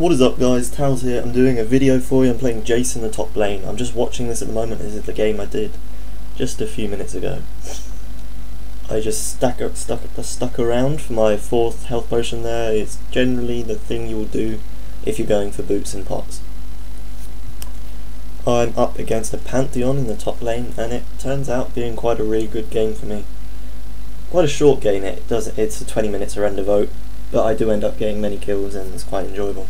What is up guys, Towelz here. I'm doing a video for you. I'm playing Jayce in the top lane. I'm just watching this at the moment. This is the game I did just a few minutes ago. I just stuck around for my 4th health potion there. It's generally the thing you will do if you're going for boots and pots. I'm up against a Pantheon in the top lane and it turns out being quite a really good game for me. Quite a short game, it's a 20 minute surrender vote, but I do end up getting many kills and it's quite enjoyable.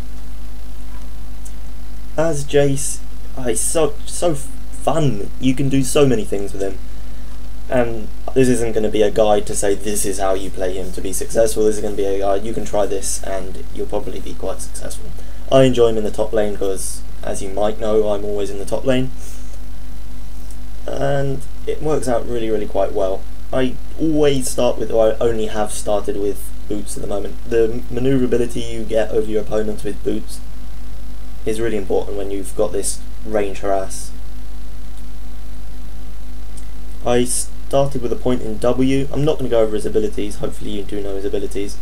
As Jayce, he's so fun. You can do so many things with him, and this isn't going to be a guide to say this is how you play him to be successful. This is going to be a guide, you can try this and you'll probably be quite successful. I enjoy him in the top lane because, as you might know, I'm always in the top lane and it works out really quite well. I always start with, or I only have started with, boots at the moment. The manoeuvrability you get over your opponents with boots is really important when you've got this range harass. I started with a point in W. I'm not going to go over his abilities, hopefully you do know his abilities.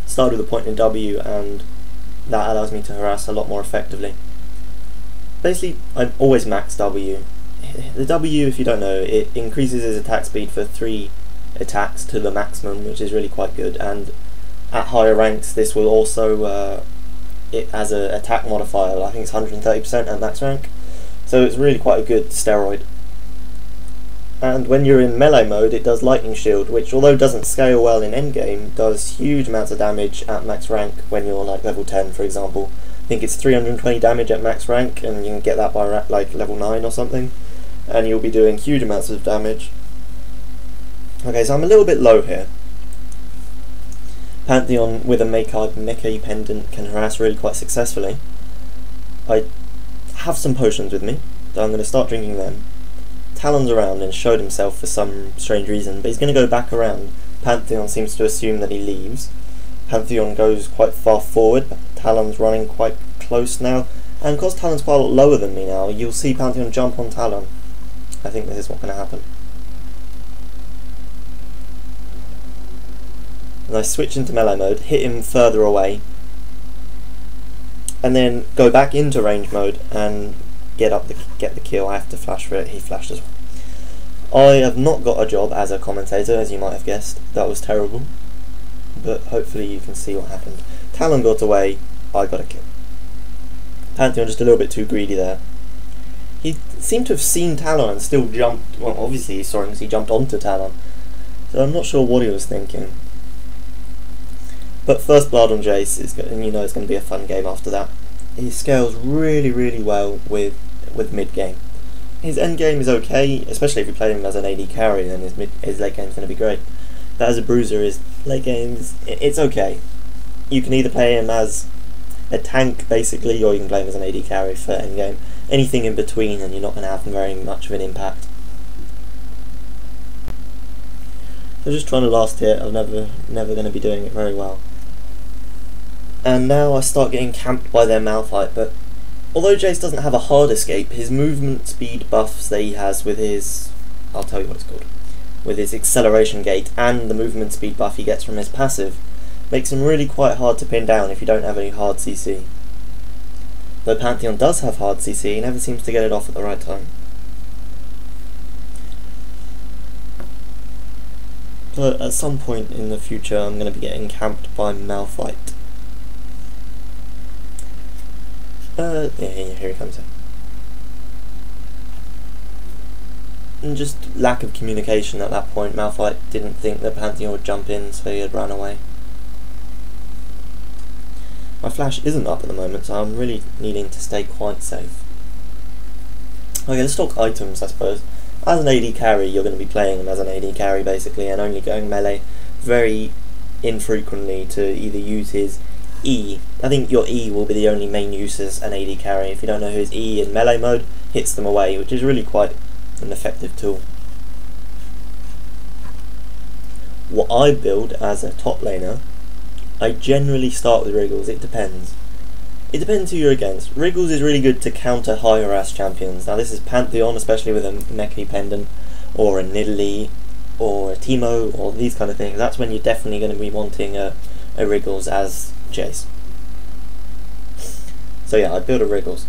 Started with a point in W and that allows me to harass a lot more effectively. Basically, I'm always max W. The W, if you don't know, it increases his attack speed for 3 attacks to the maximum, which is really quite good, and at higher ranks this will also it has an attack modifier, I think it's 130% at max rank, so it's really quite a good steroid. And when you're in melee mode it does lightning shield, which although doesn't scale well in endgame, does huge amounts of damage at max rank when you're like level 10 for example. I think it's 320 damage at max rank and you can get that by like level 9 or something, and you'll be doing huge amounts of damage. Okay, so I'm a little bit low here. Pantheon with a Mecha pendant can harass really quite successfully. I have some potions with me, so I'm going to start drinking them. Talon's around and showed himself for some strange reason, but he's going to go back around. Pantheon seems to assume that he leaves. Pantheon goes quite far forward, but Talon's running quite close now, and because Talon's quite a lot lower than me now, you'll see Pantheon jump on Talon. I think this is what's going to happen. And I switch into melee mode, hit him further away, and then go back into range mode and get the kill. I have to flash for it. He flashed as well. I have not got a job as a commentator, as you might have guessed. That was terrible, but hopefully you can see what happened. Talon got away, I got a kill. Pantheon just a little bit too greedy there. He seemed to have seen Talon and still jumped. Well, obviously he saw him because he jumped onto Talon, so I'm not sure what he was thinking. But first blood on Jayce is good, and you know it's going to be a fun game after that. He scales really well with mid game. His end game is okay, especially if you play him as an AD carry, then his late game is going to be great. But as a bruiser, his late game it's okay. You can either play him as a tank basically, or you can play him as an AD carry for end game. Anything in between, and you're not going to have very much of an impact. So just trying to last hit. I'm never going to be doing it very well. And now I start getting camped by their Malphite, but although Jayce doesn't have a hard escape, his movement speed buffs that he has with his, I'll tell you what it's called, with his acceleration gate and the movement speed buff he gets from his passive, makes him really quite hard to pin down if you don't have any hard CC. Though Pantheon does have hard CC, he never seems to get it off at the right time. But at some point in the future I'm going to be getting camped by Malphite. Yeah, here he comes. And just lack of communication at that point. Malphite didn't think that Pantheon would jump in, so he had run away. My flash isn't up at the moment, so I'm really needing to stay quite safe. Okay, let's talk items, I suppose. As an AD carry, you're going to be playing him as an AD carry basically, and only going melee very infrequently to either use his E. I think your E will be the only main use as an AD carry. If you don't know his E in melee mode, hits them away, which is really quite an effective tool. What I build as a top laner, I generally start with Wriggles. It depends. It depends who you're against. Wriggles is really good to counter high harass champions. Now this is Pantheon, especially with a Mecha pendant, or a Nidalee, or a Teemo, or these kind of things. That's when you're definitely going to be wanting a Wriggles as Jayce. So yeah, I'd build a Wriggles.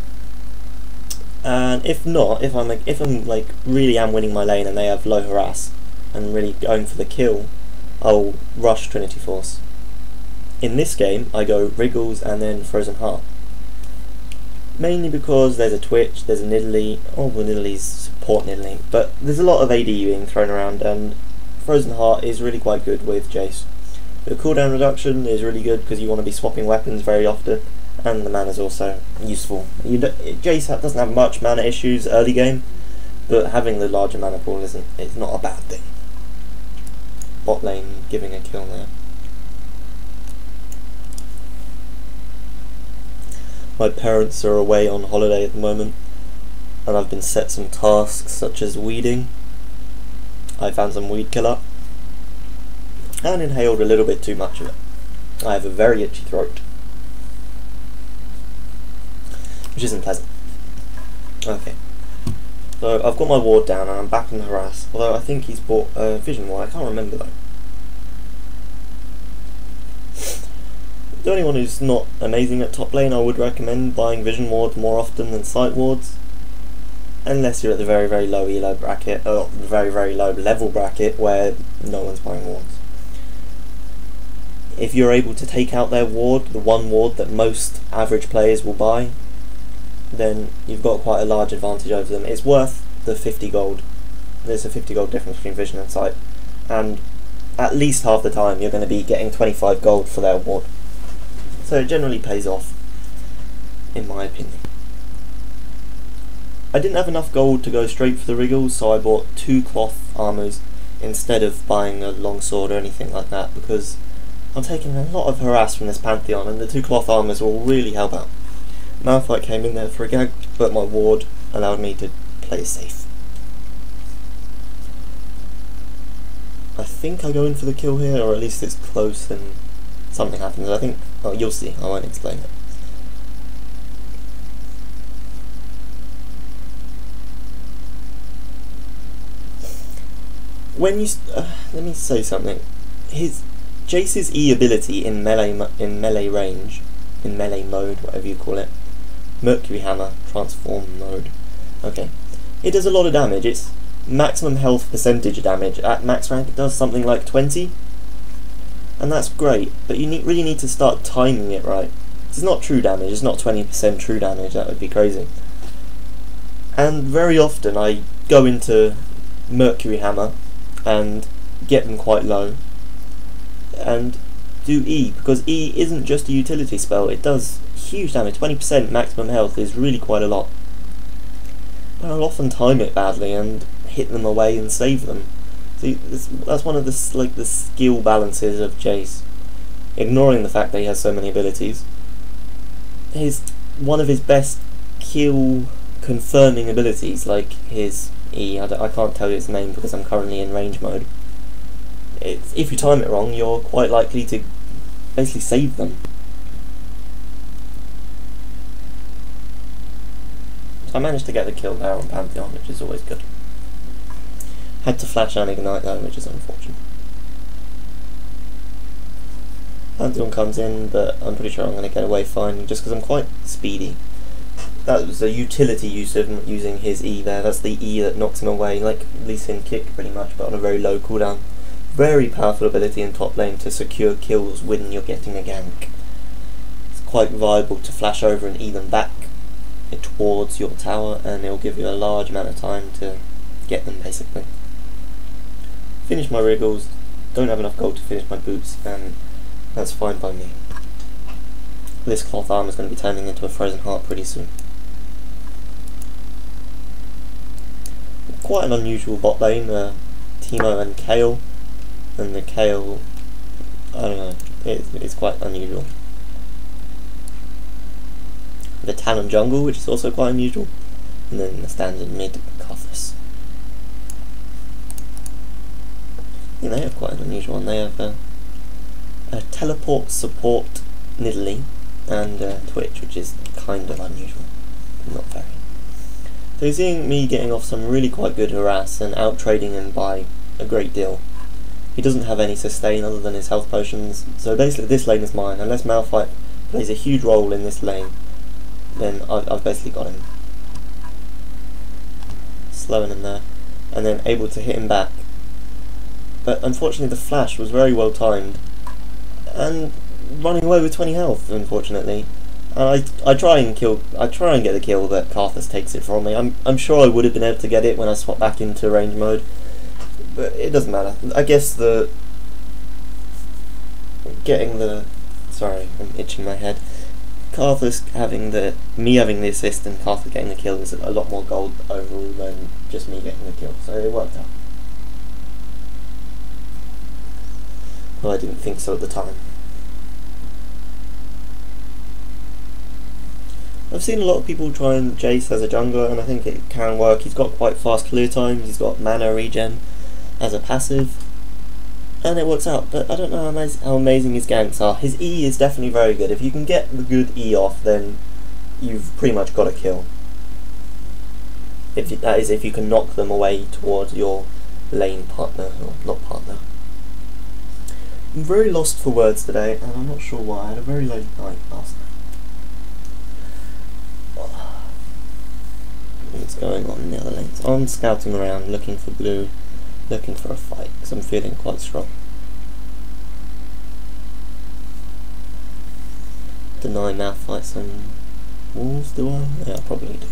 And if not, if I'm like really am winning my lane and they have low harass and really going for the kill, I'll rush Trinity Force. In this game, I go Wriggles and then Frozen Heart. Mainly because there's a Twitch, there's a Nidalee, oh well Nidalee's support Nidalee, but there's a lot of AD being thrown around, and Frozen Heart is really quite good with Jayce. The cooldown reduction is really good because you want to be swapping weapons very often, and the mana is also useful. Jayce doesn't have much mana issues early game, but having the larger mana pool it's not a bad thing. Bot lane giving a kill there. My parents are away on holiday at the moment, and I've been set some tasks such as weeding. I found some weed killer and inhaled a little bit too much of it. I have a very itchy throat, which isn't pleasant. Okay, so I've got my ward down and I'm back in the harass, although I think he's bought a vision ward, I can't remember though. To anyone who's not amazing at top lane, I would recommend buying vision wards more often than sight wards, unless you're at the very, very low elo bracket, or the very, very low level bracket where no one's buying wards. If you're able to take out their ward, the one ward that most average players will buy, then you've got quite a large advantage over them. It's worth the 50 gold. There's a 50 gold difference between vision and sight, and at least half the time you're going to be getting 25 gold for their ward. So it generally pays off, in my opinion. I didn't have enough gold to go straight for the Wriggles, so I bought 2 cloth armours instead of buying a longsword or anything like that, because I'm taking a lot of harass from this Pantheon, and the 2 cloth armours will really help out. Malphite came in there for a gank, but my ward allowed me to play safe. I think I go in for the kill here, or at least it's close and something happens. I think, oh, you'll see, I won't explain it. When you let me say something. Jayce's E ability in melee range, in melee mode, whatever you call it, Mercury Hammer transform mode. Okay, it does a lot of damage. It's maximum health percentage damage. At max rank, it does something like 20. And that's great, but you really need to start timing it right. It's not true damage, it's not 20% true damage, that would be crazy. And very often I go into Mercury Hammer and get them quite low, and do E, because E isn't just a utility spell, it does huge damage. 20% maximum health is really quite a lot. But I'll often time it badly and hit them away and save them. See, that's one of the skill balances of Jayce. Ignoring the fact that he has so many abilities, one of his best kill confirming abilities, like his E, I can't tell you its name because I'm currently in range mode. If you time it wrong, you're quite likely to basically save them. So I managed to get the kill there on Pantheon, which is always good. Had to flash and ignite though, which is unfortunate. Pantheon comes in, but I'm pretty sure I'm going to get away fine, just because I'm quite speedy. That was a utility use of using his E there. That's the E that knocks him away, like Lee Sin kick pretty much, but on a very low cooldown. Very powerful ability in top lane to secure kills when you're getting a gank. It's quite viable to flash over and E them back towards your tower, and it'll give you a large amount of time to get them basically. Finish my Wriggles, don't have enough gold to finish my boots, and that's fine by me. This cloth armor is going to be turning into a Frozen Heart pretty soon. Quite an unusual bot lane, Teemo and Kayle, and the Kayle, I don't know, it's quite unusual. The Talon jungle, which is also quite unusual, and then the standard mid Cothus. Yeah, they have quite an unusual one. They have a teleport support Nidalee and Twitch, which is kind of unusual, not very. So you're seeing me getting off some really quite good harass and out trading him by a great deal. He doesn't have any sustain other than his health potions, so basically this lane is mine. Unless Malphite plays a huge role in this lane, then I've basically got him. Slowing him there, and then able to hit him back. But unfortunately the flash was very well timed, and running away with 20 health, unfortunately. And I try and get the kill, but Karthus takes it from me. I'm sure I would have been able to get it when I swap back into range mode, but it doesn't matter. I guess sorry, I'm itching my head. Karthus having the assist and Karthus getting the kill is a lot more gold overall than just me getting the kill, so it worked out. Well, I didn't think so at the time. I've seen a lot of people try and Jayce as a jungler, and I think it can work. He's got quite fast clear times, he's got mana regen as a passive, and it works out, but I don't know how amazing his ganks are. His E is definitely very good. If you can get the good E off, then you've pretty much got a kill. That is, if you can knock them away towards your lane partner, or not partner. I'm very lost for words today, and I'm not sure why. I had a very late night last night. What's going on in the other lanes? I'm scouting around, looking for blue, looking for a fight, because I'm feeling quite strong. Deny mouth fights on walls, do I? Yeah, I probably do.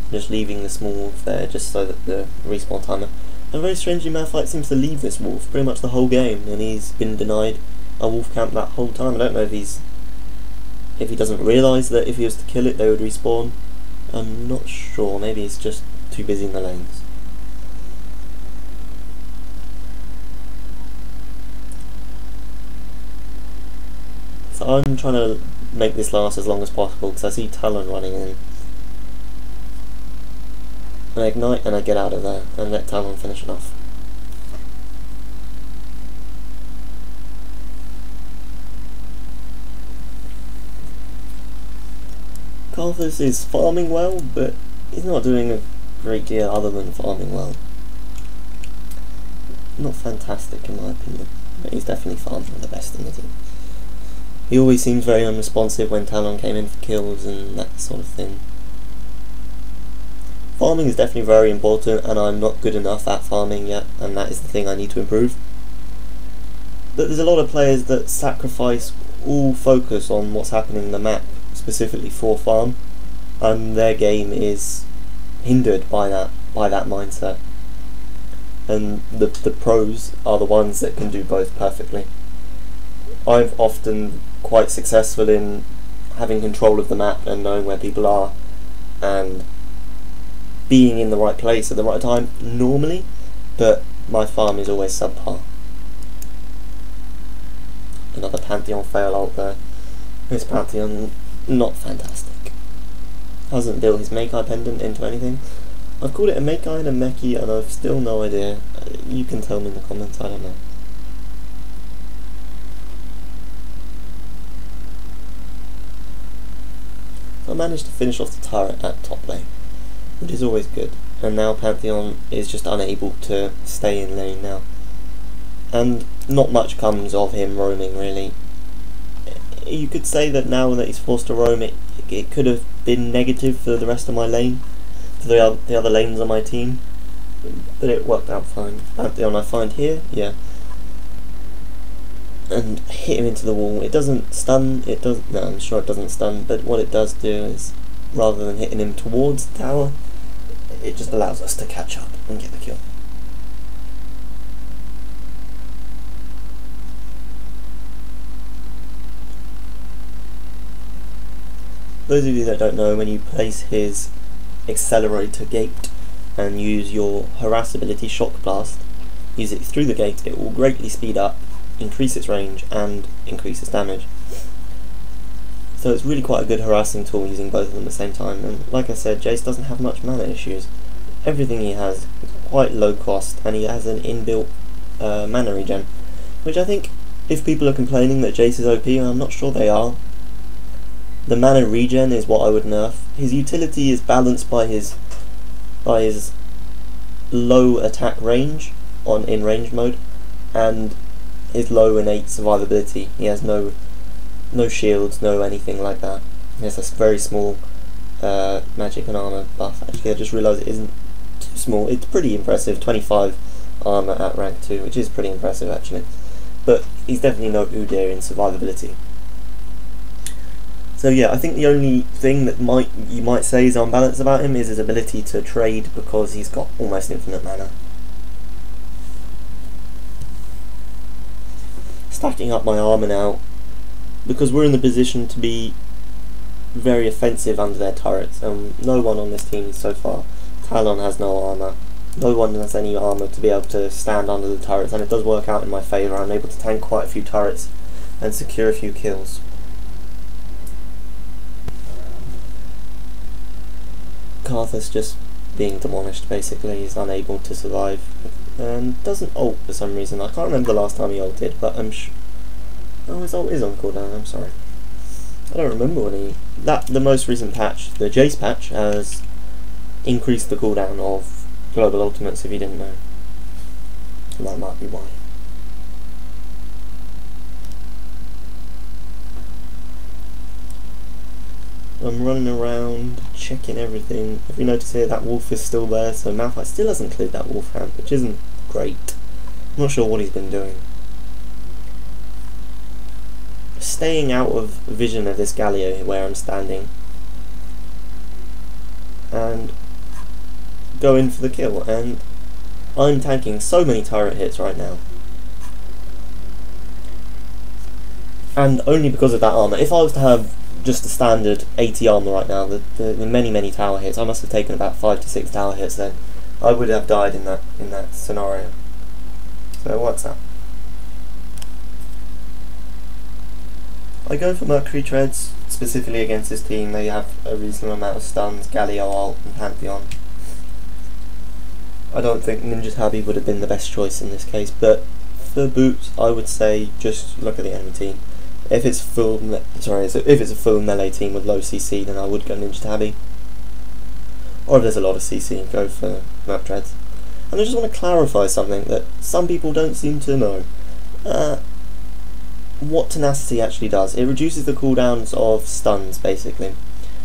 Just leaving the small wolf there, just so that the respawn timer. And very strangely, Malphite seems to leave this wolf pretty much the whole game, and he's been denied a wolf camp that whole time. I don't know if he doesn't realise that if he was to kill it, they would respawn. I'm not sure. Maybe he's just too busy in the lanes. So I'm trying to make this last as long as possible because I see Talon running in. I ignite and I get out of there and let Talon finish it off. Karthus is farming well, but he's not doing a great deal other than farming well. Not fantastic in my opinion, but he's definitely farming the best in the team. He always seems very unresponsive when Talon came in for kills and that sort of thing. Farming is definitely very important, and I'm not good enough at farming yet, and that is the thing I need to improve. But there's a lot of players that sacrifice all focus on what's happening in the map, specifically for farm, and their game is hindered by that mindset. And the pros are the ones that can do both perfectly. I'm often quite successful in having control of the map and knowing where people are, and being in the right place at the right time normally, but my farm is always subpar. Another Pantheon fail out there. This Pantheon, not fantastic. Hasn't built his Makai pendant into anything. I've called it a Makai and a Meki, and I've still no idea. You can tell me in the comments, I don't know. I managed to finish off the turret at top lane, which is always good, and now Pantheon is just unable to stay in lane now, and not much comes of him roaming really. You could say that now that he's forced to roam, it could have been negative for the rest of my lane, for the other lanes on my team, but it worked out fine. Pantheon I find here, yeah, and hit him into the wall. It doesn't stun, no, I'm sure it doesn't stun, but what it does do is, rather than hitting him towards the tower, it just allows us to catch up and get the kill. Those of you that don't know, when you place his accelerator gate and use your harass ability Shock Blast, use it through the gate, it will greatly speed up, increase its range and increase its damage. So it's really quite a good harassing tool using both of them at the same time, and like I said, Jayce doesn't have much mana issues. Everything he has is quite low cost, and he has an inbuilt mana regen, which I think, if people are complaining that Jayce is OP, I'm not sure they are. The mana regen is what I would nerf. His utility is balanced by his low attack range in range mode, and his low innate survivability. He has no no shields, no anything like that. He has a very small magic and armor buff. Actually, I just realised it isn't too small. It's pretty impressive. 25 armor at rank 2, which is pretty impressive actually. But he's definitely no Udyr in survivability. So yeah, I think the only thing that you might say is unbalanced about him is his ability to trade, because he's got almost infinite mana. Stacking up my armor now, because we're in the position to be very offensive under their turrets, and no one on this team so far. Talon has no armor. No one has any armor to be able to stand under the turrets, and it does work out in my favour. I'm able to tank quite a few turrets and secure a few kills. Karthus just being demolished basically. He's unable to survive and doesn't ult for some reason. I can't remember the last time he ulted, but I'm sure. Oh, his ult is on cooldown. I'm sorry. I don't remember when he. The most recent patch, the Jayce patch, has increased the cooldown of global ultimates. If you didn't know, that might be why. I'm running around, checking everything. If you notice here, that wolf is still there, so Malphite still hasn't cleared that wolf ramp, which isn't great. I'm not sure what he's been doing. Staying out of vision of this Galio where I'm standing, and go in for the kill, and I'm tanking so many turret hits right now. And only because of that armor. If I was to have just a standard 80 armor right now, the many tower hits, I must have taken about 5 to 6 tower hits then. I would have died in that scenario. So what's that? I go for Mercury Treads, specifically against this team. They have a reasonable amount of stuns, Galio ult and Pantheon. I don't think Ninja Tabby would have been the best choice in this case, but for boots I would say just look at the enemy team. If it's if it's a full melee team with low CC, then I would go Ninja Tabby. Or if there's a lot of CC, go for Merc Treads. And I just want to clarify something that some people don't seem to know. What Tenacity actually does. It reduces the cooldowns of stuns, basically,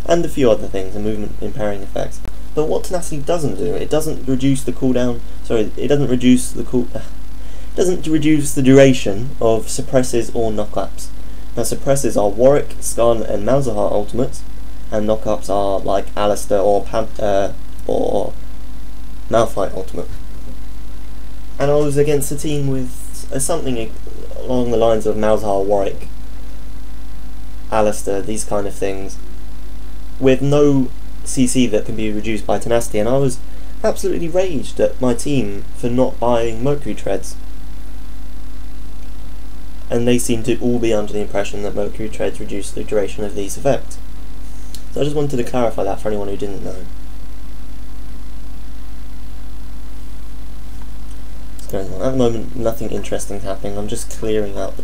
and a few other things, and movement impairing effects. But what Tenacity doesn't do, it doesn't reduce the cooldown. Sorry, it doesn't reduce the duration of suppresses or knockups. Now, suppresses are Warwick, Skarn, and Malzahar ultimates, and knockups are like Alistair or Malphite ultimate. And I was against a team with something along the lines of Malzahar, Warwick, Alistair, these kind of things, with no CC that can be reduced by Tenacity, and I was absolutely raged at my team for not buying Mercury Treads. And they seem to all be under the impression that Mercury Treads reduce the duration of these effects. So I just wanted to clarify that for anyone who didn't know. What's going on? At the moment, nothing interesting is happening. I'm just clearing out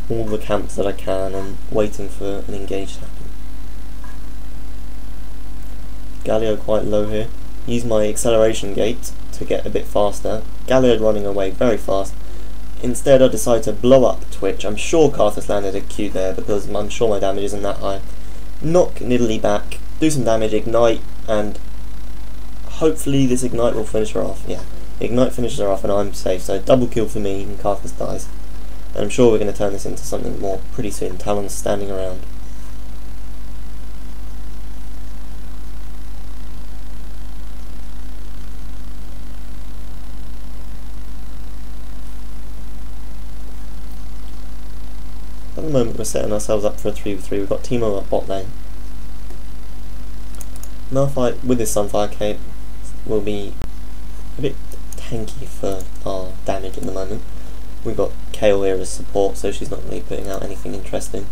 all the camps that I can and waiting for an engage to happen. Galio quite low here. Use my acceleration gate to get a bit faster. Galio running away very fast. Instead I decide to blow up Twitch. I'm sure Karthus landed a Q there because I'm sure my damage isn't that high. Knock Nidalee back, do some damage, ignite, and hopefully this ignite will finish her off. Yeah, ignite finishes her off and I'm safe, so double kill for me and Karthus dies. And I'm sure we're going to turn this into something more pretty soon. Talon's standing around. At the moment we're setting ourselves up for a 3v3. We've got Teemo at bot lane. Malphite with his Sunfire Cape will be a bit tanky for our damage at the moment. We've got Kayle here as support, so she's not really putting out anything interesting.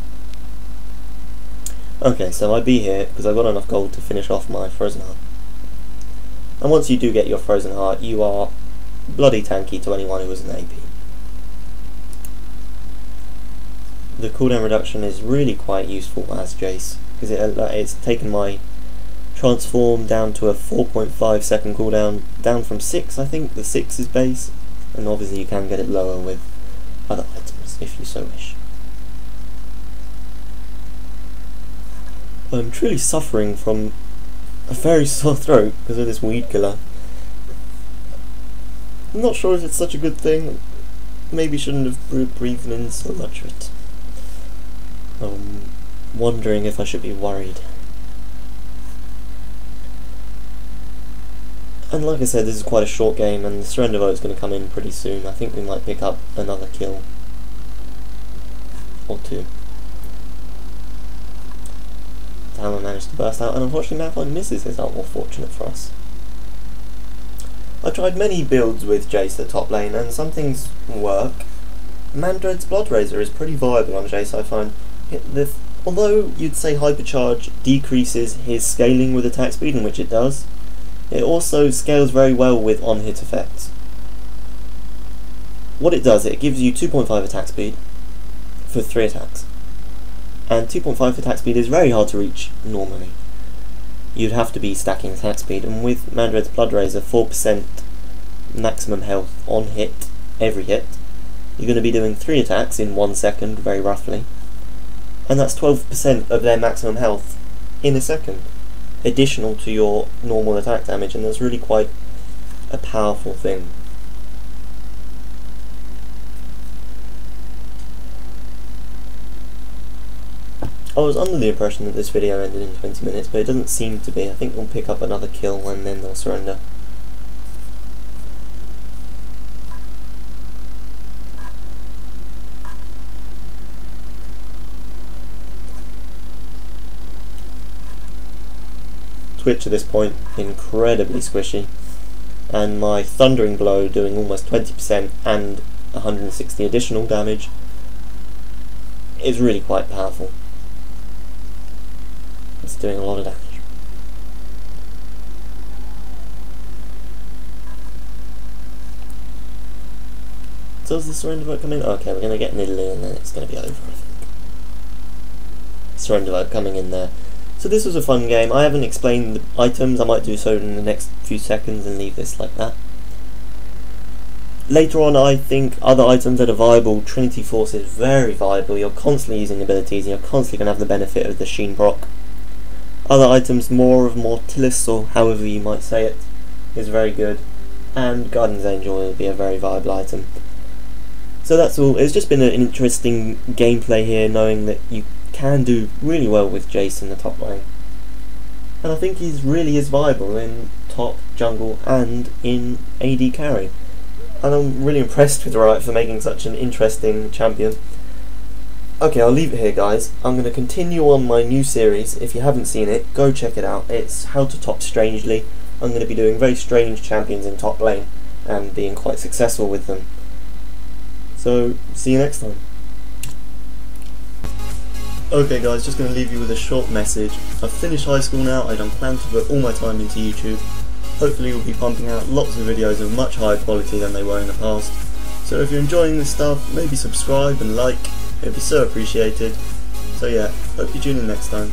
Okay, so I'd be here because I've got enough gold to finish off my Frozen Heart. And once you do get your Frozen Heart, you are bloody tanky to anyone who is an AP. The cooldown reduction is really quite useful as Jayce, because it's taken my transform down to a 4.5 second cooldown, down from 6, I think. The 6 is base, and obviously you can get it lower with other items if you so wish. I'm truly suffering from a very sore throat because of this weed killer. I'm not sure if it's such a good thing. Maybe shouldn't have breathed in so much of it. I'm wondering if I should be worried. And like I said, this is quite a short game, and the surrender vote is going to come in pretty soon. I think we might pick up another kill or two. Talon managed to burst out, and unfortunately Malphite misses his ult, more fortunate for us. I tried many builds with Jayce at top lane, and some things work. Mandred's Blood Razor is pretty viable on Jayce, I find. Although you'd say Hypercharge decreases his scaling with attack speed, in which it does, it also scales very well with on-hit effects. What it does, it gives you 2.5 attack speed for 3 attacks. And 2.5 attack speed is very hard to reach normally. You'd have to be stacking attack speed, and with Mandred's Blood Razor, 4% maximum health on hit, every hit, you're going to be doing 3 attacks in 1 second, very roughly. And that's 12% of their maximum health in a second, additional to your normal attack damage, and that's really quite a powerful thing. I was under the impression that this video ended in 20 minutes, but it doesn't seem to be. I think we'll pick up another kill and then they'll surrender. Twitch at this point, incredibly squishy, and my Thundering Blow doing almost 20% and 160 additional damage is really quite powerful. It's doing a lot of damage. So does the surrender vote come in? Okay, we're going to get Nidalee and then it's going to be over, I think. Surrender vote coming in there. So this was a fun game. I haven't explained the items. I might do so in the next few seconds and leave this like that. Later on, I think other items that are viable. Trinity Force is very viable. You're constantly using abilities and you're constantly going to have the benefit of the Sheen proc. Other items, more of Mortilis, or however you might say it, is very good. And Guardian's Angel will be a very viable item. So that's all. It's just been an interesting gameplay here, knowing that you can do really well with Jayce in the top lane. And I think he really is viable in top, jungle, and in AD carry. And I'm really impressed with Riot for making such an interesting champion. Okay, I'll leave it here, guys. I'm going to continue on my new series. If you haven't seen it, go check it out. It's How to Top Strangely. I'm going to be doing very strange champions in top lane and being quite successful with them. So, see you next time. Okay guys, just going to leave you with a short message. I've finished high school now. I don't plan to put all my time into YouTube. Hopefully we'll be pumping out lots of videos of much higher quality than they were in the past. So if you're enjoying this stuff, maybe subscribe and like. It'd be so appreciated. So yeah, hope you tune in next time.